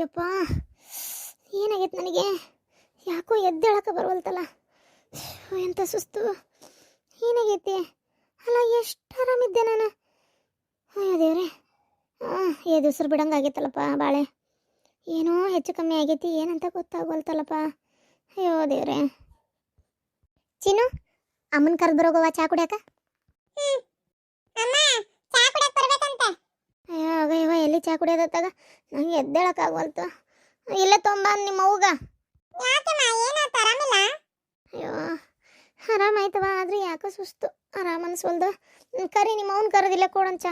ಅಯ್ಯಪ್ಪ, ಏನಾಗೈತೆ ನನಗೆ? ಯಾಕೋ ಎದ್ದೇಳಕ್ಕೆ ಬರವಲ್ತಲ್ಲ. ಎಂಥ ಸುಸ್ತು. ಏನಾಗೈತಿ? ಅಲ್ಲ, ಎಷ್ಟು ಆರಾಮಿದ್ದೆ ನಾನು. ಅಯ್ಯೋ ದೇವ್ರೆ, ಏ ದಿವ್ಸರು ಬಿಡಂಗಾಗೈತಲ್ಲಪ್ಪ ಬಾಳೆ. ಏನೋ ಹೆಚ್ಚು ಕಮ್ಮಿ ಆಗೈತಿ, ಏನಂತ ಗೊತ್ತಾಗೋಲ್ತಲ್ಲಪ್ಪ. ಅಯ್ಯೋ ದೇವ್ರೆ. ಚಿನ್ನು, ಅಮ್ಮನ ಕರೆದು ಬರೋಗವ ಚಾ ಕುಡಿಯಾಕ. ಅಯ್ಯೋ ಎಲ್ಲಿ ಚಾ ಕುಡಿಯೋದತ್ತಾಗ ನಂಗೆ ಎದ್ದೇಳಕ್ಕಾಗವಲ್ತು. ಇಲ್ಲೇ ತೊಂಬ ನಿಮ್ಮ ಅವ್ಗ. ಅಯ್ಯೋ ಆರಾಮಾಯ್ತವ, ಆದ್ರೆ ಯಾಕೋ ಸುಸ್ತು, ಆರಾಮ ಅನ್ಸ್ವಲ್ದು. ಕರಿ ನಿಮ್ಮ ಅವ್ನ ಕರೋದಿಲ್ಲ ಕೊಡಂಚ.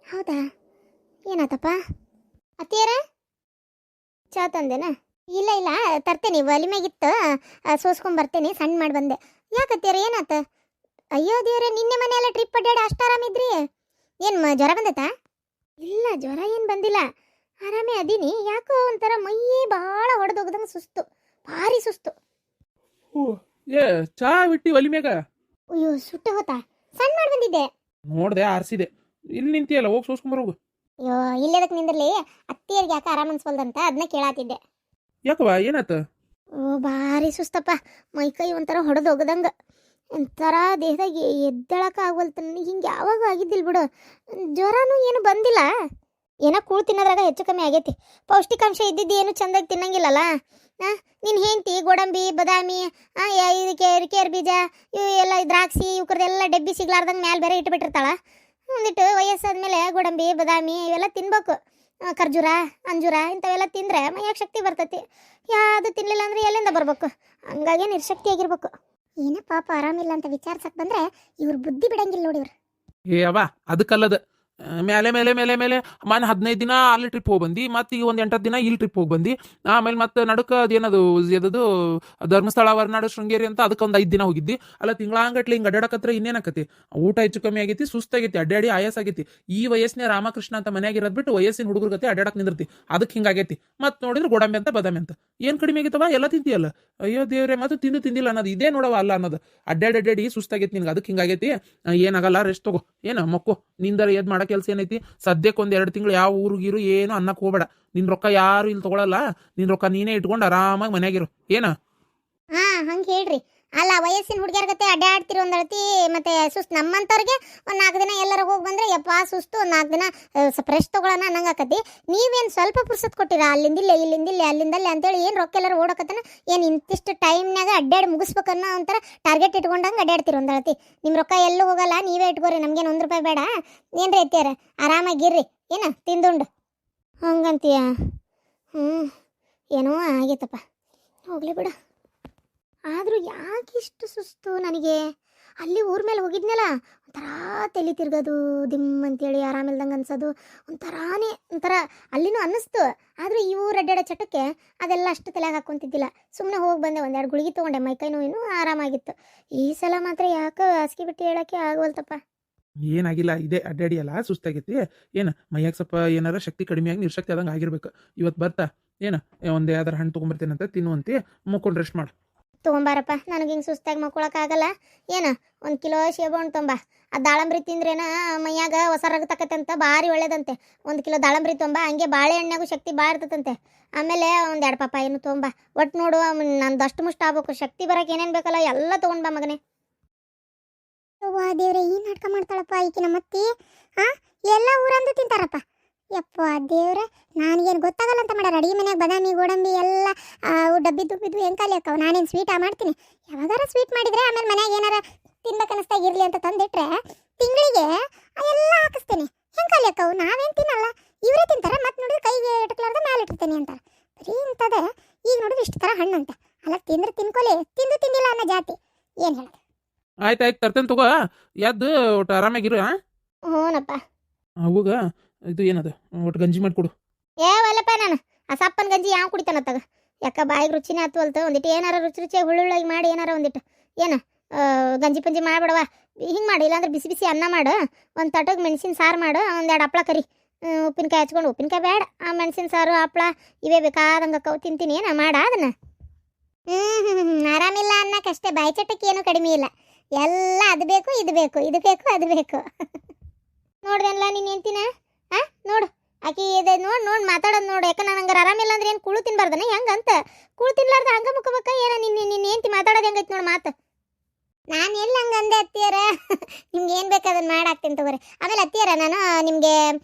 ಹೌದಾ, ಏನಾತಪ್ಪ? ಅತ್ತಿಯರ ಚಾ ತಂದೆನಾ? ಇಲ್ಲ ಇಲ್ಲ, ತರ್ತೇನೆ, ಒಲಿ ಮ್ಯಾಗಿತ್ತು, ಸೋಸ್ಕೊಂಡ್ ಬರ್ತೇನೆ, ಸಣ್ಣ ಮಾಡಿ ಬಂದೆ. ಯಾಕತ್ತಿಯರ ಏನಾತ? ಅಯ್ಯೋ ದೇವ್ರೆ, ನಿನ್ನೆ ಮನೆಯೆಲ್ಲ ಟ್ರಿಪ್ ಅಡ್ಡಾಡಿ ಅಷ್ಟು ಆರಾಮಿದ್ರಿ? ಏನು ಜ್ವರ ಬಂದೈತಾ? ಇಲ್ಲ, ಜ್ವರ ಏನು ಬಂದಿಲ್ಲ, ಆರಾಮೇ ಅದೀನಿ. ಯಾಕೋ ಒಂಥರ ಮೈಯೇ ಭಾಳ ಹೊಡೆದೋಗ್ದಂಗೆ ಸುಸ್ತು, ಭಾರಿ ಸುಸ್ತು. ಏ ಚಾ ಬಿಟ್ಟಿ ಒಲಿ ಮ್ಯಾಗ? ಅಯ್ಯೋ ಸುಟ್ಟು ಹೋತಾ, ಸಣ್ಣ ಮಾಡಿ ಬಂದಿದ್ದೆ. ನೋಡ್ದೆ, ಆರಿಸಿದೆ. ಇಲ್ಲಿ ನಿಂತಿಯಲ್ಲ, ಹೋಗಿ ಸೋಸ್ಕೊಂಬರೋಗು. ಅಯ್ಯೋ ಇಲ್ಲೇದಕ್ಕೆ ನಿಂದಿರ್ಲಿ, ಅತ್ತಿಯರಿಗೆ ಯಾಕೆ ಆರಾಮ ಅನ್ಸ್ವಲ್ದಂತ ಅದನ್ನ ಕೇಳಾತಿದ್ದೆ. ಯಾಕವ ಏನಾತ? ಓ ಭಾರಿ ಸುಸ್ತಪ್ಪ, ಮೈಕೈ ಒಂಥರ ಹೊಡೆದೋಗ್ದಂಗೆ, ಒಂಥರ ದೇಹದಾಗ ಎದ್ದೇಳಕ್ಕೆ ಆಗ್ವಲ್ತು ನನಗೆ. ಹಿಂಗೆ ಯಾವಾಗ ಆಗಿದ್ದಿಲ್ಲ ಬಿಡು. ಜ್ವರನೂ ಏನು ಬಂದಿಲ್ಲ, ಏನೋ ಕೂಳು ತಿನ್ನೋದ್ರಾಗ ಹೆಚ್ಚು ಕಮ್ಮಿ ಆಗೈತಿ. ಪೌಷ್ಟಿಕಾಂಶ ಇದ್ದಿದ್ದು ಏನು ಚೆಂದಾಗಿ ತಿನ್ನಂಗಿಲ್ಲಲ್ಲ. ನಿನ್ನ ಹೆಂಡತಿ ಗೋಡಂಬಿ, ಬಾದಾಮಿ, ಇದಕ್ಕೆ ಕೇರ್ ಬೀಜ, ಇವು ಎಲ್ಲ ದ್ರಾಕ್ಷಿ, ಇವ್ರದ್ದೆಲ್ಲ ಡಬ್ಬಿ ಸಿಗ್ಲಾರ್ದಂಗೆ ಮ್ಯಾಲೆ ಬೇರೆ ಇಟ್ಬಿಟ್ಟಿರ್ತಾಳ. ಒಂದಿಟ್ಟು ವಯಸ್ಸಾದ್ಮೇಲೆ ಗೋಡಂಬಿ, ಬಾದಾಮಿ ಇವೆಲ್ಲ ತಿನ್ಬೇಕು. ಖರ್ಜೂರ, ಅಂಜೂರ ಇಂಥವೆಲ್ಲ ತಿಂದರೆ ಮೈಯಾಗ ಶಕ್ತಿ ಬರ್ತೈತಿ. ಯಾವುದು ತಿನ್ನಲಿಲ್ಲ ಅಂದರೆ ಎಲ್ಲಿಂದ ಬರ್ಬೇಕು? ಹಂಗಾಗಿ ನಿರ್ಶಕ್ತಿ ಆಗಿರ್ಬೇಕು. ಏನ ಪಾಪ ಆರಾಮಿಲ್ಲ ಅಂತ ವಿಚಾರಿಸಕ್ಕೆ ಬಂದರೆ ಇವ್ರ ಬುದ್ಧಿ ಬಿಡಂಗಿಲ್ಲ ನೋಡಿ ಇವ್ರು. ಏ ಅವ ಅದಕ್ಕಲ್ಲದ, ಮೇಲೆ ಮೇಲೆ ಮೇಲೆ ಮೇಲೆ ಮನೆ 15 ದಿನ ಅಲ್ಲಿ ಟ್ರಿಪ್ ಹೋಗಿ ಬಂದು, ಮತ್ತೆ ಈಗ ಒಂದು 8 ದಿನ ಇಲ್ಲಿ ಟ್ರಿಪ್ ಹೋಗಿ ಬಂದು, ಆಮೇಲೆ ಮತ್ತೆ ನಡುಕ ಅದೇನದು ಎದದು ಧರ್ಮಸ್ಥಳ, ಹೊರನಾಡು, ಶೃಂಗೇರಿ ಅಂತ ಅದಕ್ಕೆ ಒಂದು 5 ದಿನ ಹೋಗಿದ್ದಿ. ಅಲ್ಲ ತಿಂಗಳಾಂಗಟ್ಲೆ ಹಿಂಗೆ ಅಡ್ಡಾಡಕತ್ರ ಇನ್ನೇನಾಕತಿ? ಊಟ ಹೆಚ್ಚು ಕಮ್ಮಿ ಆಗೈತಿ, ಸುಸ್ತಾಗೈತಿ, ಅಡ್ಡಾಡಿ ಆಯಾಸ ಆಗೈತಿ. ಈ ವಯಸ್ಸಿನ ರಾಮಕೃಷ್ಣ ಅಂತ ಮನ್ಯಾಗ ಇರೋದು ಬಿಟ್ಟು ವಯಸ್ಸಿನ ಹುಡುಗರ ಗತಿ ಅಡ್ಡಾಡಕ್ಕೆ ನಿಂದಿರ್ತಿ, ಅದಕ್ಕೆ ಹಿಂಗಾಗೈತಿ. ಮತ್ತೆ ನೋಡಿದ್ರೆ ಗೋಡಂಬಿ ಅಂತ ಬಾದಾಮಿ ಅಂತ ಏನು ಕಡಿಮೆ ಆಗೈತವ? ಎಲ್ಲ ತಿಂತೀಯಲ್ಲ. ಅಯ್ಯೋ ದೇವ್ರೆ, ಮತ್ತೆ ತಿಂದಿಲ್ಲ ಅನ್ನೋದು ಇದೇ ನೋಡವ ಅಲ್ಲ ಅನ್ನೋದು. ಅಡ್ಡಾಡಿ ಸುಸ್ತಾಗೈತಿ ನಿನ್ಗೆ, ಅದಕ್ಕೆ ಹಿಂಗಾಗೈತಿ. ಏನಾಗಲ್ಲ, ರೆಸ್ಟ್ ತಗೋ. ಏನ ಮಕ್ಕೋ, ನಿಂದರ ಎದ್ ಮಾಡೋ ಕೆಲಸ ಏನೈತಿ? ಸದ್ಯಕ್ಕೆ 1-2 ತಿಂಗಳು ಯಾವ ಊರಿಗಿರು ಏನು ಅನ್ನಕ್ಕೆ ಹೋಗ್ಬೇಡ. ನಿನ್ನ ರೊಕ್ಕ ಯಾರು ಇಲ್ಲಿ ತಗೊಳಲ್ಲ, ನಿನ್ನ ರೊಕ್ಕ ನೀನೇ ಇಟ್ಕೊಂಡು ಆರಾಮಾಗಿ ಮನ್ಯಾಗಿರು. ಏನ ಹಂಗೆ ಹೇಳ್ರಿ. ಅಲ್ಲ, ವಯಸ್ಸಿನ ಹುಡುಗಿಯರ ಗತೆ ಅಡ್ಡಾಡ್ತಿರೋ ಒಂದಳತಿ, ಮತ್ತೆ ಸುಸ್ತು. ನಮ್ಮಂಥವ್ರಿಗೆ ಒಂದು 4 ದಿನ ಎಲ್ಲರೂ ಹೋಗಿ ಬಂದರೆ ಯಪ್ಪ ಸುಸ್ತು, ಒಂದು 4 ದಿನ ಫ್ರೆಶ್ ತೊಗೊಳ್ಳೋಣ ಅನ್ನಂಗೆ ಆಕತಿ. ನೀವೇನು ಸ್ವಲ್ಪ ಪುರ್ಸತ್ ಕೊಟ್ಟಿರ? ಅಲ್ಲಿಂದಿಲ್ಲ, ಇಲ್ಲಿಂದಿಲ್ಲ, ಅಲ್ಲಿಂದಲ್ಲೇ ಅಂತೇಳಿ ಏನು ರೊಕ್ಕ ಎಲ್ಲರೂ ಓಡಕತ್ತನ? ಏನು ಇಂತಿಷ್ಟು ಟೈಮ್ನಾಗ ಅಡ್ಡಾಡಿ ಮುಗಿಸ್ಬೇಕನ್ನೋ ಒಂಥರ ಟಾರ್ಗೆಟ್ ಇಟ್ಕೊಂಡಂಗೆ ಅಡ್ಡಾಡ್ತಿರೋ ಒಂದಳತಿ. ನಿಮ್ಮ ರೊಕ್ಕ ಎಲ್ಲೂ ಹೋಗಲ್ಲ, ನೀವೇ ಇಟ್ಕೋರಿ, ನಮ್ಗೇನು 1 ರೂಪಾಯಿ ಬೇಡ. ಏನ್ರಿ ಐತಿಯಾರ, ಆರಾಮಾಗಿರ್ರಿ. ಏನ ತಿಂದುಂಡು ಹಂಗಂತೀಯ? ಏನೋ ಆಗೈತಪ್ಪ, ಹೋಗ್ಲಿ ಬಿಡ. ಆದರೂ ಯಾಕಿಷ್ಟು ಸುಸ್ತು ನನಗೆ? ಅಲ್ಲಿ ಊರ ಮೇಲೆ ಹೋಗಿದ್ನಲ್ಲ, ಒಂಥರ ತಲೆ ತಿರ್ಗೋದು, ದಿಮ್ ಅಂತೇಳಿ ಆರಾಮಿಲ್ದಂಗೆ ಅನ್ಸೋದು, ಒಂಥರ ಅಲ್ಲಿನೂ ಅನ್ನಿಸ್ತು. ಆದರೂ ಈ ಊರು ಅಡ್ಡಾಡೋ ಚಟಕ್ಕೆ ಅದೆಲ್ಲ ಅಷ್ಟು ತಲೆಗೆ ಹಾಕ್ಕೊಂತಿದ್ದಿಲ್ಲ. ಸುಮ್ಮನೆ ಹೋಗಿ ಬಂದೆ, 1-2 ಗುಳಿಗೆ ತೊಗೊಂಡೆ, ಮೈಕೈ ನೋವಿನೂ ಆರಾಮಾಗಿತ್ತು. ಈ ಸಲ ಮಾತ್ರ ಯಾಕೆ ಹಾಸಿಗೆ ಬಿಟ್ಟು ಹೇಳೋಕ್ಕೆ ಆಗವಲ್ತಪ್ಪ. ಏನಾಗಿಲ್ಲ, ಇದೇ ಅಡ್ಡಾಡಿಯಲ್ಲ, ಸುಸ್ತಾಗೈತಿ. ಏನು ಮೈಯಾಗ ಸ್ವಲ್ಪ ಏನಾರ ಶಕ್ತಿ ಕಡಿಮೆಯಾಗಿ ನಿರ್ಶಕ್ತಿ ಆದಂಗೆ ಆಗಿರ್ಬೇಕು. ಇವತ್ತು ಬರ್ತಾ ಒಂದು ಯಾವ್ದಾರ ಹಣ್ಣು ತೊಗೊಂಬರ್ತೇನಂತ ತಿನ್ನುವಂತೆ, ಮುಕ್ಕೊಂಡು ರೆಸ್ಟ್ ಮಾಡು. ತೊಗೊಂಬಾರಪ್ಪ, ನನಗೆ ಹಿಂಗೆ ಸುಸ್ತಾಗಿ ಮಕ್ಕೊಳಕ್ಕಾಗಲ್ಲ. ಏನು 1 ಕಿಲೋ ಸೇಬಣ್ಣು ತೊಂಬ. ಆ ದಾಳಂಬ್ರಿ ತಿಂದ್ರೇನ ಮೈಯಾಗ ಹೊಸ ರಗತಕ್ಕಂತೆ ಅಂತ ಭಾರಿ ಒಳ್ಳೇದಂತೆ. 1 ಕಿಲೋ ದಾಳಂಬ್ರಿ ತೊಂಬ. ಹಂಗೆ ಬಾಳೆಹಣ್ಣಾಗೂ ಶಕ್ತಿ ಭಾಳ ಇರ್ತದಂತೆ. ಆಮೇಲೆ 1-2 ಪಪ್ಪಾಯಿನೂ ತೊಂಬ. ಒಟ್ಟು ನೋಡು, ನಂದು ಅಷ್ಟು ಮುಷ್ಟ ಆಗ್ಬೇಕು. ಶಕ್ತಿ ಬರೋಕೆ ಏನೇನು ಬೇಕಲ್ಲ ಎಲ್ಲ ತೊಗೊಂಡು ಬಾ ಮಗನೇ. ಅವ್ವ ದೇವ್ರೆ, ಈ ನಾಟಕ ಮಾಡ್ತಾಳಪ್ಪ ಈಕಿನ ಮತ್ತಿ. ಎಲ್ಲ ಊರಂದು ತಿಂತಾರಪ್ಪ. ಯಪ್ಪ ದೇವ್ರೆ, ನನಗೇನು ಗೊತ್ತಾಗಲ್ಲ ಅಂತ ಮಾಡ್ಯಾರ. ಅಡುಗೆ ಮನ್ಯಾಗ ಬಾದಾಮಿ, ಗೋಡಂಬಿ ಎಲ್ಲ ಡಬ್ಬಿ ದುಬ್ಬಿದ್ವು ಹೆಂಗೆ ಖಾಲಿ ಅಕ್ಕವು. ನಾನೇನು ಸ್ವೀಟಾ ಮಾಡ್ತೀನಿ? ಯಾವಾಗಾರ ಸ್ವೀಟ್ ಮಾಡಿದರೆ ಆಮೇಲೆ ಮನ್ಯಾಗ ಏನಾರ ತಿನ್ಬೇಕನ್ನಿಸ್ತಾಗಿರಲಿ ಅಂತ ತಂದಿಟ್ರೆ ತಿಂಗಳಿಗೆ ಎಲ್ಲ ಹಾಕಿಸ್ತೀನಿ. ಹೆಂಗೆ ಖಾಲಿ ಅಕ್ಕವು? ನಾವೇನು ತಿನ್ನಲ್ಲ, ಇವರೇ ತಿಂತಾರೆ. ಮತ್ತೆ ನೋಡಿದ್ರೆ ಕೈಗೆ ಇಟ್ಕೊಳ್ಳಾರ್ದೆ ಮೇಲೆ ಇಟ್ಟಿರ್ತೀನಿ ಅಂತಾರೆ. ಬರೀ ಇಂಥದ್ದೇ. ಈಗ ನೋಡಿದ್ರೆ ಇಷ್ಟು ಥರ ಹಣ್ಣು ಅಂತ. ಅಲ್ಲ, ತಿಂದ್ರೆ ತಿನ್ಕೊಲಿ, ತಿಂದಿಲ್ಲ ಅನ್ನೋ ಜಾತಿ. ಏನು ಹೇಳೋದು? ಆಯ್ತು ತರ್ತೇನೆ ತಗೋ. ಎದ್ದು ಒಟ್ಟು ಆರಾಮಾಗಿರು. ಹ್ಞೂನಪ್ಪ. ಅವಾಗ ಇದು ಏನದು, ಒಟ್ಟು ಗಂಜಿ ಮಾಡಿಕೊಡು. ಒಲ್ಲಪ್ಪ, ನಾನು ಆ ಸಪ್ಪನ ಗಂಜಿ ಯಾವ ಕುಡಿತಾನತ್ತಾಗ? ಯಾಕೆ ಬಾಯಿಗೆ ರುಚಿನೇ ಹತ್ತುವಲ್ತು. ಒಂದಿಟ್ಟು ಏನಾರ ರುಚಿಯಾಗಿ ಹುಳ್ಳುಳ್ಳಾಗಿ ಮಾಡಿ ಏನಾರ ಒಂದಿಟ್ಟು ಗಂಜಿ ಪಂಜಿ ಮಾಡಿಬಿಡವ. ಹಿಂಗೆ ಮಾಡಿ, ಇಲ್ಲಾಂದ್ರೆ ಬಿಸಿ ಬಿಸಿ ಅನ್ನ ಮಾಡು, ಒಂದು ತಟಗೆ ಮೆಣಸಿನ ಸಾರು ಮಾಡು, 1-2 ಹಪ್ಳ ಕರಿ, ಉಪ್ಪಿನಕಾಯಿ ಹಚ್ಕೊಂಡು. ಉಪ್ಪಿನಕಾಯಿ ಬೇಡ, ಆ ಮೆಣಸಿನ ಸಾರು ಹಪ್ಳ ಇವೇ ಬೇಕಾದಂಗೆ ಅಕ್ಕವು ತಿಂತೀನಿ. ಏನ ಮಾಡ ಅದನ್ನ. ಆರಾಮಿಲ್ಲ ಅನ್ನಕ್ಕಷ್ಟೇ, ಬಾಯಿ ಚಟಕ್ಕೆ ಏನೂ ಕಡಿಮೆ ಇಲ್ಲ. ಎಲ್ಲ ಅದು ಬೇಕು ಇದು ಬೇಕು ಇದು ಬೇಕು ಅದು ಬೇಕು ನೋಡ್ದಲ್ಲ ನೀನು ಹೇಳ್ತೀನ ಆ ನೋಡು ಆಕಿ ಇದೆ ನೋಡಿ ಮಾತಾಡೋದು ನೋಡು. ಯಾಕೆ ನಂಗೆ ಆರಾಮಿಲ್ಲ ಅಂದ್ರೆ ಏನು ಕುಳು ತಿನ್ಬಾರ್ದನ ಹೆಂಗಂತ ಕುಳು ತಿನ್ಲಾರ್ದ ಹಂಗ ಮುಖಬೇಕ ಏನ ನಿನ್ನ ಹೆಂಡ್ತಿ ಮಾತಾಡೋದು ಹೆಂಗೈತಿ ನೋಡಿ ಮಾತು. ನಾನು ಎಲ್ಲ ಹಂಗಂದೆ ಅತ್ತಿಯರ ನಿಮ್ಗೆ ಏನು ಬೇಕು ಅದನ್ನು ಮಾಡಾಕ್ತೀನಿ ತಗೋರಿ. ಆಮೇಲೆ ಅತ್ತಿಯರ ನಾನು ನಿಮಗೆ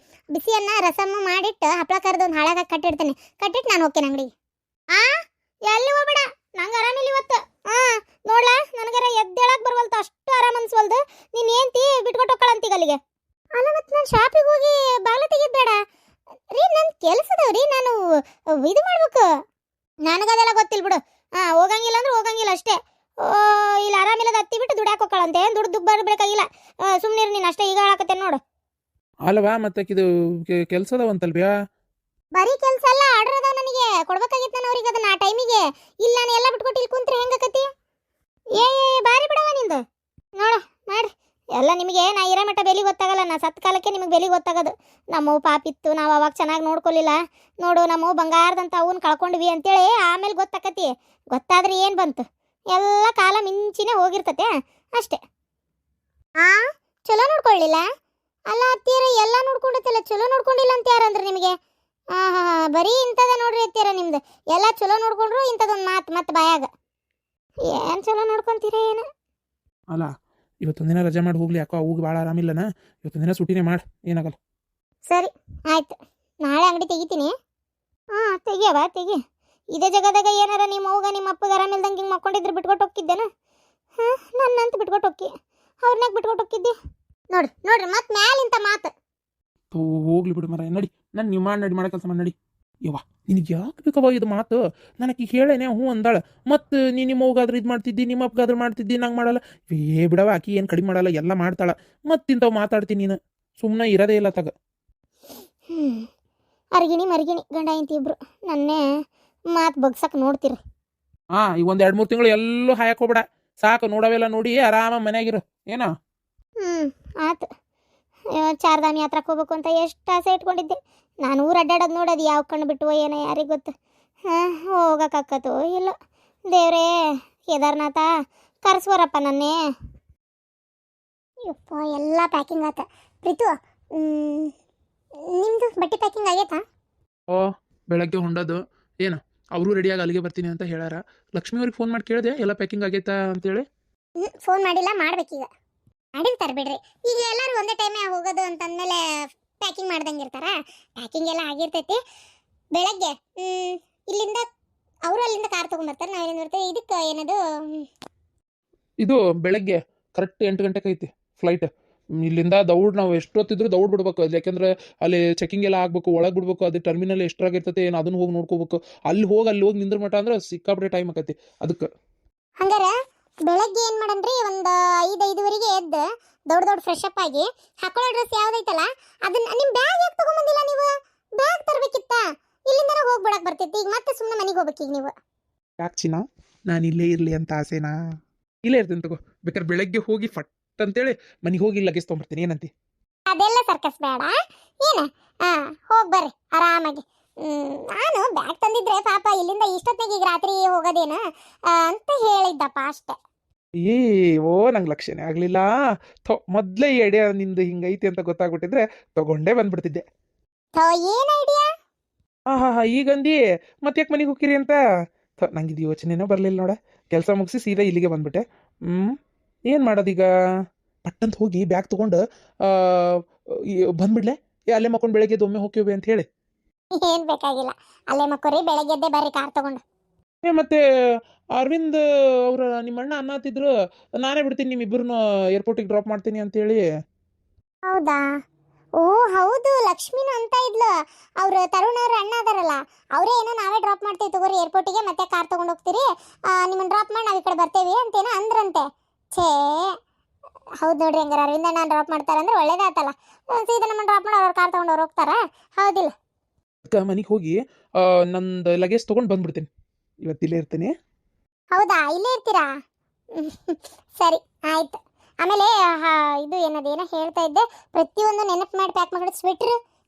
ಬಿಸಿಯನ್ನ ರಸಮ್ಮ ಮಾಡಿಟ್ಟು ಹಪ್ಪಳ ಕರೆದು ಒಂದು ಹಾಳಾಗ ಕಟ್ಟಿಟ್ಟು ನಾನು ಹೋಗ್ತೇನೆ ಅಂಗಡಿಗೆ. ಆ ಎಲ್ಲಿ ಹೋಗ್ಬೇಡ, ನಂಗೆ ಆರಾಮಿಲ್ಲ ಇವತ್ತು. ನೋಡ್ಲಾ ನನಗರ ಎದ್ದೇಳಕ್ ಬರ್ವಲ್ತು, ಅಷ್ಟು ಆರಾಮ್ ಅನ್ಸ್ವಲ್ದು. ನೀನು ಏಂತಿ ಬಿಟ್ಕೊಟ್ಟು ಹೋಗ್ಕಳಂತೀಗ ಅಲ್ಲಿಗೆ. ಅಲ್ಲ ಮತ್ತೆ ನಾನು ಶಾಪಿಗೆ ಹೋಗಿ ಬಾಗಿಲು ತೆಗಿದ್ ಬೇಡ ರೀ, ನನ್ನ ಕೆಲಸದವ್ರಿ, ನಾನು ಇದು ಮಾಡ್ಬೇಕು. ನನಗದೆಲ್ಲ ಗೊತ್ತಿಲ್ಲ ಬಿಡು. ಹೋಗಂಗಿಲ್ಲ ಅಂದ್ರೆ ಹೋಗಂಗಿಲ್ಲ ಅಷ್ಟೇ. ಇಲ್ಲಿ ಆರಾಮಿಲ್ಲದ ಹತ್ತಿ ಬಿಟ್ಟು ದುಡ್ಯಾಕ ಹೋಗ್ಕಳಂತೆ, ದುಡ್ಡು ಬರ್ಬೇಕಾಗಿಲ್ಲ. ಸುಮ್ಮನೆ ನೀನು ಅಷ್ಟೇ ಈಗ ಹೇಳಕತ್ತೇನೆ ನೋಡು. ಅಲ್ವಾ ಮತ್ತೆ ಇದು ಕೆಲಸದವಂತಲ್ವ್ಯಾ? ಬರೀ ಕೆಲಸ ಅಲ್ಲ, ಆರ್ಡರ್ ಅದಾವ ನನಗೆ ಕೊಡ್ಬೇಕಾಗಿತ್ತು ನಾನು ಅವ್ರಿಗೆ ಅದನ್ನ ಆ ಟೈಮಿಗೆ. ಇಲ್ಲ ನಾನು ಎಲ್ಲ ಬಿಟ್ಕೊಟ್ಟು ಇಲ್ಲಿ ಕುಂತ್ರೆ ಹೆಂಗಕತಿ? ಏ ಬಾರಿ ಬಿಡವ ನಿಂದು. ನೋಡು ಮಾಡ್ರಿ ಎಲ್ಲ ನಿಮಗೆ. ನಾ ಇರೋ ಮಟ್ಟ ಬೆಲೆ ಗೊತ್ತಾಗಲ್ಲ, ನಾ ಸತ್ ಕಾಲಕ್ಕೆ ನಿಮಗೆ ಬೆಲೆ ಗೊತ್ತಾಗೋದು. ನಮ್ಮವು ಪಾಪಿತ್ತು, ನಾವು ಅವಾಗ ಚೆನ್ನಾಗಿ ನೋಡ್ಕೊಲಿಲ್ಲ. ನೋಡು ನಮ್ಮವು ಬಂಗಾರದಂತ ಅವನ್ನ ಕಳ್ಕೊಂಡ್ವಿ ಅಂತೇಳಿ ಆಮೇಲೆ ಗೊತ್ತಾಕತಿ. ಗೊತ್ತಾದ್ರೆ ಏನು ಬಂತು, ಎಲ್ಲ ಕಾಲ ಮಿಂಚಿನೇ ಹೋಗಿರ್ತತೆ ಅಷ್ಟೇ. ಚಲೋ ನೋಡ್ಕೊಳ್ಳಿಲ್ಲ ಅಲ್ಲ ಅತ್ತೀರ, ಎಲ್ಲ ನೋಡ್ಕೊಂಡಿತ್ತಲ್ಲ, ಚಲೋ ನೋಡ್ಕೊಂಡಿಲ್ಲ ಅಂತ ಯಾರಂದ್ರೆ ನಿಮಗೆ? ಬರೀ ಇಂಥದ ನೋಡ್ರಿ ಅತ್ತೀರ ನಿಮ್ದು. ಎಲ್ಲ ಚಲೋ ನೋಡ್ಕೊಂಡ್ರು ಇಂಥದೊಂದು ಮಾತು ಮತ್ತೆ ಬಾಯಾಗ. ಏನು ಚಲೋ ನೋಡ್ಕೊಂತೀರ ಏನು? ಅಲ್ಲ ಇವತ್ತೊಂದಿನ ರಜೆ ಮಾಡಿ ಹೋಗ್ಲಿ, ಯಾಕೋ ಅವ್ಗೆ ಭಾಳ ಆರಾಮಿಲ್ಲನ. ಇವತ್ತೊಂದಿನ ಸುಟಿನೇ ಮಾಡಿ, ಏನಾಗಲ್ಲ. ಸರಿ ಆಯ್ತು, ನಾಳೆ ಅಂಗಡಿ ತೆಗಿತೀನಿ. ತೆಗಿಯವ ತೆಗಿ. ಇದೇ ಜಗದಾಗ ಏನಾರ ನಿಮ್ಮ ಅವ್ಗ ನಿಮ್ಮ ಅಪ್ಪಗೆ ಆರಾಮಿಲ್ದಂಗೆ ಹಿಂಗೆ ಮಕ್ಕೊಂಡಿದ್ರೆ ಬಿಟ್ಕೊಟ್ಟು ಹೋಗಿದ್ದೇನ? ನನ್ನಂತ ಬಿಟ್ಕೊಟ್ಟು ಹೋಗಿ ಅವ್ರನ್ನಾಗ ಬಿಟ್ಕೊಟ್ಟು ಹೋಗಿದ್ದಿ ನೋಡ್ರಿ ಮತ್ತೆ ಮ್ಯಾಲಿಂತ ಮಾತು. ಹೋಗ್ಲಿ ಬಿಡು ಮರ, ನಡಿ. ನಾನು ನೀವು ನಡಿ ಮಾಡೋ ಕೆಲಸ ಮಾಡಿ ನಡಿ. ಯವ್ವ ನಿನಗೆ ಯಾಕೆ ಬೇಕವ ಇದು ಮಾತು? ನನಗೆ ಹೇಳೇನೆ ಹ್ಞೂ ಅಂದಾಳ. ಮತ್ತು ನಿಮ್ಮ ಅವ್ಗಾದ್ರೆ ಇದು ಮಾಡ್ತಿದ್ದಿ, ನಿಮ್ಮ ಅಪ್ಪಗಾದ್ರೆ ಮಾಡ್ತಿದ್ದಿ, ನಂಗೆ ಮಾಡಲ್ಲ. ಬಿಡವ, ಆಕಿ ಏನು ಕಡಿಮೆ ಮಾಡಲ್ಲ, ಎಲ್ಲ ಮಾಡ್ತಾಳ. ಮತ್ತಿಂತವು ಮಾತಾಡ್ತೀನಿ ನೀನು, ಸುಮ್ಮನೆ ಇರೋದೇ ಇಲ್ಲ ತಗ. ಅರ್ಗಿಣಿ ಮರ್ಗಿಣಿ ಗಂಡ ಇಂತಿ ಇಬ್ರು ನನ್ನೇ ಮಾತು ಬಗ್ಸಕ್ಕೆ ನೋಡ್ತೀರಿ. ಈಗ ಒಂದು 2-3 ತಿಂಗಳು ಎಲ್ಲೂ ಹಾಯಕ್ಕೆ ಹೋಗ್ಬೇಡ, ಸಾಕು. ನೋಡವೆಲ್ಲ ನೋಡಿ ಆರಾಮ ಮನ್ಯಾಗಿರು ಏನೋ. ಆತು. ಚಾರ್ಧಾಮ್ ಯಾತ್ರಕ್ಕೆ ಹೋಗ್ಬೇಕು ಅಂತ ಎಷ್ಟು ಆಸೆ ಇಟ್ಕೊಂಡಿದ್ದೆ ನಾನು. ಊರು ಅಡ್ಡಾಡೋದು ನೋಡೋದು ಯಾವ ಕಣ್ಣು ಬಿಟ್ಟು ಏನೋ ಯಾರಿಗೆ ಗೊತ್ತು. ಹೋಗಕ್ಕಾಕತ್ತೋ ಇಲ್ಲ. ದೇವ್ರೇ ಕೇದಾರ್ನಾಥ ಕರ್ಸ್ವರಪ್ಪ ನನ್ನೇ. ಯಪ್ಪ ಎಲ್ಲ ಪ್ಯಾಕಿಂಗ್ ಆತ. ಪ್ರೀತು ನಿಮ್ಮದು ಬಟ್ಟೆ ಪ್ಯಾಕಿಂಗ್ ಆಗೈತಾ? ಬೆಳಗ್ಗೆ ಹೊಂಡೋದು ಏನು ಅವರು ರೆಡಿಯಾಗಿ ಅಲ್ಲಿಗೆ ಬರ್ತೀನಿ ಅಂತ ಹೇಳ್ಯಾರ. ಲಕ್ಷ್ಮಿ ಅವ್ರಿಗೆ ಫೋನ್ ಮಾಡಿ ಕೇಳಿದೆ ಎಲ್ಲ ಪ್ಯಾಕಿಂಗ್ ಆಗೈತಾ ಅಂತೇಳಿ. ಫೋನ್ ಮಾಡಿಲ್ಲ, ಮಾಡ್ಬೇಕೀಗ. ಮಾಡಿರ್ತಾರೆ ಬಿಡ್ರಿ. ಈಗ ಎಲ್ಲರೂ ಒಂದೇ ಟೈಮೇ ಹೋಗೋದು ಅಂತಂದಮೇಲೆ ಪ್ಯಾಕಿಂಗ್ ಮಾಡ್ದಂಗೆ ಇರ್ತಾರ. ಪ್ಯಾಕಿಂಗ್ ಎಲ್ಲ ಆಗಿರ್ತೈತಿ. ಬೆಳಗ್ಗೆ ಇಲ್ಲಿಂದ ಅವರು ಅಲ್ಲಿಂದ ಕಾರ್ ತೊಗೊಂಡ್ಬರ್ತಾರೆ, ನಾವು ಇಲ್ಲಿಂದ ಬರ್ತೇವೆ. ಇದಕ್ಕೆ ಏನದು ಇದು ಬೆಳಗ್ಗೆ ಕರೆಕ್ಟ್ 8 ಗಂಟೆಗೆ ಐತಿ ಫ್ಲೈಟ್. ಇಲ್ಲಿಂದ ದೌಡ್ ನಾವು ಎಷ್ಟೊತ್ತಿದ್ರು ದೌಡ್ ಬಿಡ್ಬೇಕು. ಅದು ಯಾಕೆಂದ್ರೆ ಅಲ್ಲಿ ಚೆಕಿಂಗ್ ಎಲ್ಲ ಆಗ್ಬೇಕು, ಒಳಗೆ ಬಿಡ್ಬೇಕು. ಅದು ಟರ್ಮಿನಲ್ ಎಷ್ಟ್ರಾಗಿರ್ತೈತೆ ಏನು ಅದನ್ನು ಹೋಗಿ ನೋಡ್ಕೋಬೇಕು. ಅಲ್ಲಿ ಹೋಗಿ ನಿಂದ್ರ ಮಟ ಅಂದ್ರೆ ಸಿಕ್ಕಾಪಟ್ಟೆ ಟೈಮ್ ಆಕೈತಿ ಅದಕ್ಕೆ. ಹಂಗಾರೆ ಬೆಳಗ್ಗೆ ಏನು ಮಾಡನ್ರಿ, ಒಂದು 5-5:30ಗೆ ಎದ್ದು ದೊಡ್ಡ ಫ್ರೆಶ್ ಅಪ್ ಆಗಿ ಹಾಕೊಳ್ಳೋ ಡ್ರೆಸ್ ಯಾವ್ದೈತಲ್ಲ ಅದನ್ನ ನಿಮ್ಮ ಬ್ಯಾಗ್ ಯಾಕೆ ತಗೊಂಬಂದಿಲ್ಲ ನೀವು? ಬ್ಯಾಗ್ ತರಬೇಕಿತ್ತ? ಇಲ್ಲಿಂದನೇ ಹೋಗ್ಬಿಡಕ್ ಬರ್ತಿತ್ತು. ಈಗ ಮತ್ತೆ ಸುಮ್ಮನೆ ಮನೆಗೆ ಹೋಗ್ಬೇಕೀಗ ನೀವು. ಯಾಕೆ ಚಿನ್ನ, ನಾನು ಇಲ್ಲೇ ಇರಲಿ ಅಂತ ಆಸೆನಾ? ಇಲ್ಲೇ ಇರ್ತೀನಿ ತಗೋ. ಬೇಕಾದ್ರೆ ಬೆಳಗ್ಗೆ ಹೋಗಿ ಫಟ್ ಅಂತೇಳಿ ಮನೆಗೆ ಹೋಗಿ ಲಗೇಜ್ ತೊಗೊಂಬರ್ತೀನಿ, ಏನಂತಿ? ಅದೆಲ್ಲ ಸರ್ಕಸ್ ಬೇಡ ಏನ. ಹೋಗಿ ಬರ್ರಿ ಆರಾಮಾಗಿ. ನಾನು ಬ್ಯಾಗ್ ತಂದಿದ್ರೆ ಪಾಪ ಇಲ್ಲಿಂದ ಇಷ್ಟೊತ್ತಿಗೆ ಈಗ ರಾತ್ರಿ ಹೋಗೋದೇನ ಅಂತ ಹೇಳಿದ್ದಪ್ಪ ಅಷ್ಟೆ. ನಂಗೆ ಲಕ್ಷ್ಯನೇ ಆಗ್ಲಿಲ್ಲ. ಮೊದ್ಲೇ ಈ ಐಡಿಯಾ ನಿಂದು ಹಿಂಗೈತಿ ಅಂತ ಗೊತ್ತಾಗ್ಬಿಟ್ಟಿದ್ರೆ ತಗೊಂಡೇ ಬಂದ್ಬಿಡ್ತಿದ್ದೆ. ಏನ್ ಐಡಿಯಾ? ಈಗಂದಿ ಮತ್ತೆ ಯಾಕೆ ಮನೆಗೆ ಹೋಗಿರಿ ಅಂತ. ನಂಗೆ ಇದು ಯೋಚನೆನೂ ಬರಲಿಲ್ಲ ನೋಡ. ಕೆಲಸ ಮುಗಿಸಿ ಸೀದಾ ಇಲ್ಲಿಗೆ ಬಂದ್ಬಿಟ್ಟೆ. ಏನು ಮಾಡೋದೀಗ? ಪಟ್ಟಂತ ಹೋಗಿ ಬ್ಯಾಗ್ ತೊಗೊಂಡು ಬಂದ್ಬಿಡ್ಲೆ. ಅಲ್ಲೇ ಮಕ್ಕೊಂಡು ಬೆಳಗ್ಗೆ ಒಮ್ಮೆ ಹೋಗ್ತೀವಿ ಅಂತ ಹೇಳಿ. ಏನ್ ಬೇಕಾಗಿಲ್ಲ, ಅಲ್ಲೇ ಮಕ್ಕೋರಿ, ಬೆಳಗ್ಗೆದ್ದೆ ಬರ್ರಿ ಕಾರ್ ತಗೊಂಡು. ಮತ್ತೆ ಅರವಿಂದ್ ಅವ್ರ ನಿಮ್ಮ ಅಣ್ಣ ಅನ್ನತ್ತಿದ್ರು, ನಾನೇ ಬಿಡ್ತೀನಿ ನಿಮ್ಮಿಬ್ಬರನ್ನು ಏರ್ಪೋರ್ಟಿಗೆ ಡ್ರಾಪ್ ಮಾಡ್ತೀನಿ ಅಂತೇಳಿ. ಹೌದಾ? ಓ ಹೌದು, ಲಕ್ಷ್ಮಿನೂ ಅಂತ ಇದ್ಲು. ಅವ್ರು ತರುಣ್ ಅವ್ರ ಅಣ್ಣ ಅದಾರಲ್ಲ, ಅವರೇ ಏನೋ ನಾವೇ ಡ್ರಾಪ್ ಮಾಡ್ತೀವಿ ತಗೋರಿ ಏರ್ಪೋರ್ಟಿಗೆ, ಮತ್ತೆ ಕಾರ್ ತಗೊಂಡು ಹೋಗ್ತೀರಿ, ನಿಮ್ಮನ್ನು ಡ್ರಾಪ್ ಮಾಡಿ ನಾವು ಈ ಕಡೆ ಬರ್ತೇವಿ ಅಂತೇನೋ ಅಂದ್ರಂತೆ. ಛೇ ಹೌದು ನೋಡ್ರಿ. ಹಂಗಾರೆ ಅರವಿಂದ ನಾನು ಡ್ರಾಪ್ ಮಾಡ್ತಾರಂದ್ರೆ ಒಳ್ಳೇದಾತಲ್ಲ. ಸೀದಾ ನಮ್ಮನ್ನು ಡ್ರಾಪ್ ಮಾಡಿ ಅವ್ರ ಕಾರ್ ತಗೊಂಡು ಅವ್ರು ಹೋಗ್ತಾರಾ? ಹೌದಿಲ್ಲ? ಮನೆಗೆ ಹೋಗಿ ನಂದು ಲಗೇಜ್ ತೊಗೊಂಡು ಬಂದ್ಬಿಡ್ತೀನಿ. ಇವತ್ತಿಲ್ಲೇ ಇರ್ತೀನಿ. ಹೌದಾ, ಇಲ್ಲೇ ಇರ್ತೀರಾ? ಸರಿ ಆಯ್ತು. ಆಮೇಲೆ ಇದು ಏನದೇನೋ ಹೇಳ್ತಾ ಇದ್ದೆ, ಪ್ರತಿಯೊಂದು ನೆನಪು ಮಾಡಿ ಪ್ಯಾಕ್ ಮಾಡಿ.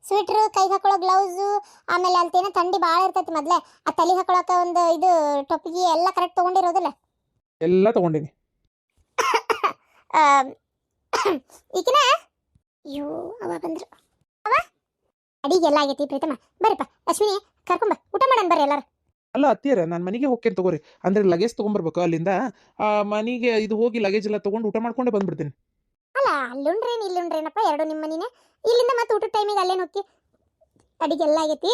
ಸ್ವೆಟ್ರು, ಕೈಗೆ ಹಾಕೊಳ್ಳೋ ಗ್ಲೌಸು, ಆಮೇಲೆ ಅಲ್ತೇನೋ ಥಂಡಿ ಭಾಳ ಇರ್ತೈತಿ ಮೊದಲೇ, ಆ ತಲೆ ಹಾಕೊಳ್ಳೋಕೆ ಒಂದು ಇದು ಟೊಪ್ಪಿಗೆ ಎಲ್ಲ ಕರೆಕ್ಟ್ ತೊಗೊಂಡಿರೋದಿಲ್ಲ? ಎಲ್ಲ ತೊಗೊಂಡಿನಿ. ಈಕಿನ ಅಯ್ಯೋ ಅವ ಬಂದ್ರು ಅವ ಅಡಿಗೆ ಎಲ್ಲ ಆಗೈತಿ ಪ್ರೀತಮ್ಮ ಬರ್ರಿಪ್ಪ ಅಶ್ವಿನಿ ಕರ್ಕೊಂಬ ಊಟ ಮಾಡೋಣ ಬರ್ರಿ ಎಲ್ಲಾರು ಅಲ್ಲ ಅತ್ತಿಯರ ನಾನು ಮನೆಗೆ ಹೋಗ್ತೇನೆ ತಗೋರಿ ಅಂದ್ರೆ ಲಗೇಜ್ ತೊಗೊಂಬರ್ಬೇಕು ಅಲ್ಲಿಂದ ಮನೆಗೆ ಇದು ಹೋಗಿ ಲಗೇಜ್ ಎಲ್ಲ ತೊಗೊಂಡು ಊಟ ಮಾಡ್ಕೊಂಡೆ ಬಂದ್ಬಿಡ್ತೀನಿ. ಅಲ್ಲ ಅಲ್ಲುಂಡ್ರೇನು ಇಲ್ಲುಂಡ್ರೇನಪ್ಪ ಎರಡು ನಿಮ್ಮ ಮನಿನೇ ಇಲ್ಲಿಂದ ಮತ್ತೆ ಊಟದ ಟೈಮಿಗೆ ಅಲ್ಲೇನು ಹೋಗಿ ಅಡಿಗೆ ಎಲ್ಲ ಆಗೈತಿ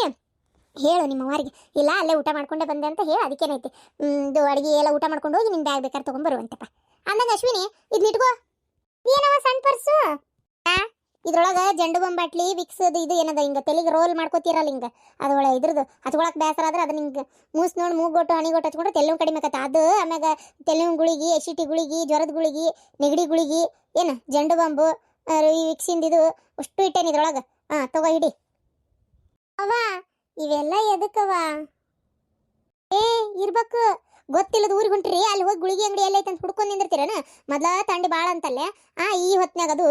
ಹೇಳು ನಿಮ್ಮ ವಾರಿಗೆ ಇಲ್ಲ ಅಲ್ಲೇ ಊಟ ಮಾಡ್ಕೊಂಡೆ ಬಂದೆ ಅಂತ ಹೇಳು ಅದಕ್ಕೇನೈತಿ ಇದು ಅಡಿಗೆ ಎಲ್ಲ ಊಟ ಮಾಡ್ಕೊಂಡು ಹೋಗಿ ನಿನ್ನ ಬ್ಯಾಗ್ ಬೇಕಾದ್ರೆ ತೊಗೊಂಬರುವಂತಪ್ಪ ಅಂದಂಗ ಅಶ್ವಿನಿ ಇದನ್ನ ಇಟ್ಕೋ ಏನವ ಸಣ್ಣ ಪರ್ಸು ಇದ್ರೊಳಗೆ ಜಂಡು ಬೊಂಬಾಟ್ಲಿ ವಿಕ್ಸ್ ಇದು ಏನದ ಹಿಂಗ ತೆಲಿಗೆ ರೋಲ್ ಮಾಡ್ಕೋತೀರಲ್ಲ ಹಿಂಗ ಅದು ಒಳ್ಳೆ ಇದ್ರದ್ದು ಹಚ್ಕೊಳಕ್ ಬೇಸರ ಆದ್ರೆ ಅದನ್ನ ಹಿಂಗೆ ಮೂಸ್ ನೋಡಿ ಮೂಗೊಟ್ಟು ಹಣಿಗೊಟ್ಟು ಹಚ್ಕೊಂಡ್ರೆ ತೆಲಿವು ಕಡಿಮೆ ಆಕತ್ತ ಅದು ಆಮ್ಯಾಗ ತೆಲಿವು ಗುಳಿಗಿ ಎಸಿಟಿ ಗುಳಿಗಿ ಜ್ವರದ ಗುಳಿಗಿ ನೆಗಡಿ ಗುಳಿಗಿ ಏನು ಜಂಡು ಬಾಂಬು ಈ ವಿಕ್ಸಿಂದ ಇದು ಅಷ್ಟು ಇಟ್ಟೇನಿ ಇದ್ರೊಳಗೆ ತಗೋ ಹಿಡಿ ಅವ ಇವೆಲ್ಲ ಎದಕ್ಕವ ಏ ಇರ್ಬೇಕು ಗೊತ್ತಿಲ್ಲದ ಊರಿಗೆ ಹೊಂಟ್ರಿ ಅಲ್ಲಿ ಹೋಗಿ ಗುಳಿಗೆ ಅಂಗಡಿ ಎಲ್ಲ ಐತೆ ಅಂತ ಹುಡ್ಕೊಂಡು ನಿಂದಿರ್ತೀರನ ಮೊದಲ ತಂಡಿ ಭಾಳ ಅಂತಲ್ಲೇ ಈ ಹೊತ್ನಾಗ ಅದು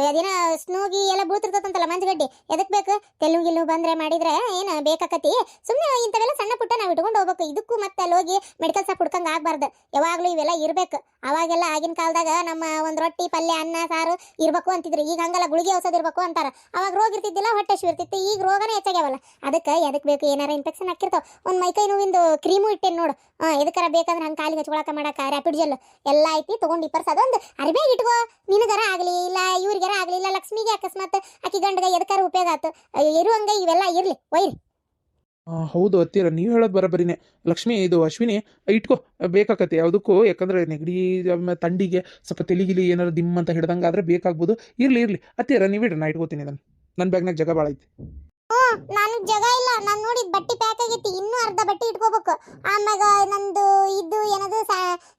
ಅದೇನ ಸ್ನೋಗಿ ಎಲ್ಲ ಬೀಳ್ತಿರ್ತಂತಲ್ಲ ಮಂಜುಗಡ್ಡಿ ಎದಕ್ ಬೇಕು ತೆಲುಗಿಲ್ಲು ಬಂದ್ರೆ ಮಾಡಿದ್ರೆ ಏನು ಬೇಕಾಕತಿ ಸುಮ್ಮನೆ ಇಂಥವೆಲ್ಲ ಸಣ್ಣ ಪುಟ್ಟ ನಾವು ಇಟ್ಕೊಂಡು ಹೋಗ್ಬೇಕು ಇದಕ್ಕೂ ಮತ್ತೆ ಅಲ್ಲಿ ಹೋಗಿ ಮೆಡಿಕಲ್ ಶಾಪ್ ಹುಡ್ಕಂಗೆ ಆಗ್ಬಾರ್ದು ಯಾವಾಗಲೂ ಇವೆಲ್ಲ ಇರ್ಬೇಕು ಅವಾಗೆಲ್ಲ ಆಗಿನ ಕಾಲದಾಗ ನಮ್ಮ ಒಂದು ರೊಟ್ಟಿ ಪಲ್ಯ ಅನ್ನ ಸಾರು ಇರ್ಬೇಕು ಅಂತಿದ್ರು ಈಗ ಹಂಗಲ್ಲ ಗುಳಿಗೆ ಔಷಧ ಇರ್ಬೇಕು ಅಂತಾರ ಅವಾಗ ರೋಗ ಇರ್ತಿದ್ದಿಲ್ಲ ಹೊಟ್ಟೆ ಹಸಿವು ಇರ್ತಿತ್ತು ಈಗ ರೋಗನೇ ಹೆಚ್ಚಾಗ್ಯಾವಲ್ಲ ಅದಕ್ಕೆ ಎದಕ್ ಬೇಕು ಏನಾರ ಇನ್ಫೆಕ್ಷನ್ ಹಾಕಿರ್ತಾವ ಒಂದು ಮೈಕೈ ನೋವಿಂದು ಕ್ರೀಮು ಇಟ್ಟೇನು ನೋಡು ಎದಕ್ಕಾರ ಬೇಕಂದ್ರೆ ಹಂಗೆ ಕಾಲಿಗೆ ಹಚ್ಕೊಳಕ ಮಾಡಕ ರ್ಯಾಪಿಡ್ ಜೆಲ್ ಎಲ್ಲ ಐತಿ ತೊಗೊಂಡು ಪರ್ಸ್ ಅದೊಂದು ಅರಿಬೇಗ ಇಟ್ಕೋ ನಿನಗರ ಆಗಲಿ ಇಲ್ಲ ಇವ್ರಿಗಾರ ಆಗಲಿ ಇಲ್ಲ ಲಕ್ಷ್ಮಿಗೆ ಅಕಸ್ಮಾತ್ ಆಕಿ ಗಂಡಗ ಎದಕ್ಕಾರ ಉಪಯೋಗ ಆಯ್ತು ಇರುವಂಗ ಇವೆಲ್ಲ ಇರ್ಲಿ ಒಯ್ರಿ. ಹೌದು ಅತ್ತಿಯರ ನೀವು ಹೇಳೋದು ಬರೋಬರಿನೇ ಲಕ್ಷ್ಮಿ ಇದು ಅಶ್ವಿನಿ ಇಟ್ಕೋ ಬೇಕಾಕತ್ತೆ ಯಾವುದಕ್ಕೂ ಯಾಕಂದ್ರೆ ನೆಗಡಿ ತಂಡಿಗೆ ಸ್ವಲ್ಪ ತೆಲಿಗಿಲಿ ಏನಾರು ದಿಮ್ ಅಂತ ಹಿಡ್ದಂಗೆ ಆದ್ರೆ ಬೇಕಾಗ್ಬೋದು ಇರ್ಲಿ ಅತ್ತಿಯರ ನೀವಿಡ್ರಿ ನಾ ಇಟ್ಕೋತೀನಿ ಇದನ್ನು ನನ್ನ ಬ್ಯಾಗ್ನಾಗ ಜಾಗ ಭಾಳ ಐತಿ. ನಾನು ಜಾಗ ಇಲ್ಲ ನಾನು ನೋಡಿದ ಬಟ್ಟೆ ಪ್ಯಾಕ್ ಆಗೈತಿ ಇನ್ನೂ ಅರ್ಧ ಬಟ್ಟೆ ಇಟ್ಕೋಬೇಕು ಆಮ್ಯಾಗ ನಂದು ಇದು ಏನದು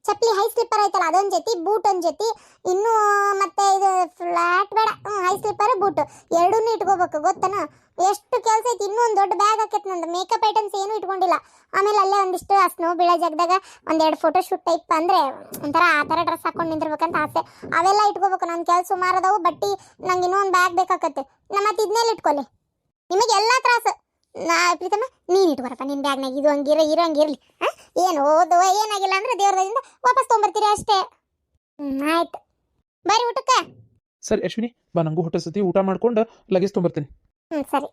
ಚಪ್ಪಲಿ ಹೈ ಸ್ಲಿಪ್ಪರ್ ಐತಲ್ಲ ಅದೊಂದು ಜೊತೆ ಬೂಟ್ ಒಂದು ಜೊತೆ ಇನ್ನೂ ಮತ್ತೆ ಇದು ಫ್ಲಾಟ್ ಬೇಡ ಹೈ ಸ್ಲಿಪ್ಪರ್ ಬೂಟ್ ಎರಡನ್ನೂ ಇಟ್ಕೋಬೇಕು ಗೊತ್ತನ ಎಷ್ಟು ಕೆಲಸ ಐತಿ ಇನ್ನೂ ಒಂದು ದೊಡ್ಡ ಬ್ಯಾಗ್ ಹಾಕೈತಿ ನಂದು ಮೇಕಪ್ ಐಟಮ್ಸ್ ಏನೂ ಇಟ್ಕೊಂಡಿಲ್ಲ ಆಮೇಲೆ ಅಲ್ಲೇ ಒಂದಿಷ್ಟು ಆ ಸ್ನೋ ಬೀಳೋ ಜಾಗದಾಗ ಒಂದೆರಡು ಫೋಟೋ ಶೂಟ್ ಟೈಪ್ ಅಂದರೆ ಒಂಥರ ಆ ಥರ ಡ್ರೆಸ್ ಹಾಕೊಂಡು ನಿಂದಿರ್ಬೇಕಂತ ಆಸೆ ಅವೆಲ್ಲ ಇಟ್ಕೋಬೇಕು ನನ್ನ ಕೆಲಸ ಸುಮಾರು ಅದಾವು ಬಟ್ಟೆ ನಂಗೆ ಇನ್ನೂ ಒಂದು ಬ್ಯಾಗ್ ಬೇಕಾಕತ್ತೆ ಮತ್ತೆ ಇದನ್ನೆಲ್ಲ ಇಟ್ಕೊಳ್ಳಿ ನಿಮಗೆ ಎಲ್ಲ ತ್ರಾಸು ಪ್ರೀತಮ್ಮ ನೀನು ಇಟ್ಕೊರಪ್ಪ ನಿನ್ನ ಬ್ಯಾಗ್ನಾಗ ಇದು ಇರೋಂಗಿರಲಿ ಏನು ಓದು ಏನಾಗಿಲ್ಲ ಅಂದ್ರೆ ದೇವ್ರದಿಂದ ವಾಪಸ್ ತೊಗೊಂಬರ್ತೀರಿ ಅಷ್ಟೇ ಆಯ್ತು ಬರ್ರಿ ಊಟಕ್ಕೆ ಸರಿ ಅಶ್ವಿನಿ ಬಾ ನಂಗೂ ಹೊಟ್ಟೆ ಸತಿ ಊಟ ಮಾಡ್ಕೊಂಡು ಲಗೇಜ್ ತೊಗೊಂಬರ್ತೀನಿ ಸರಿ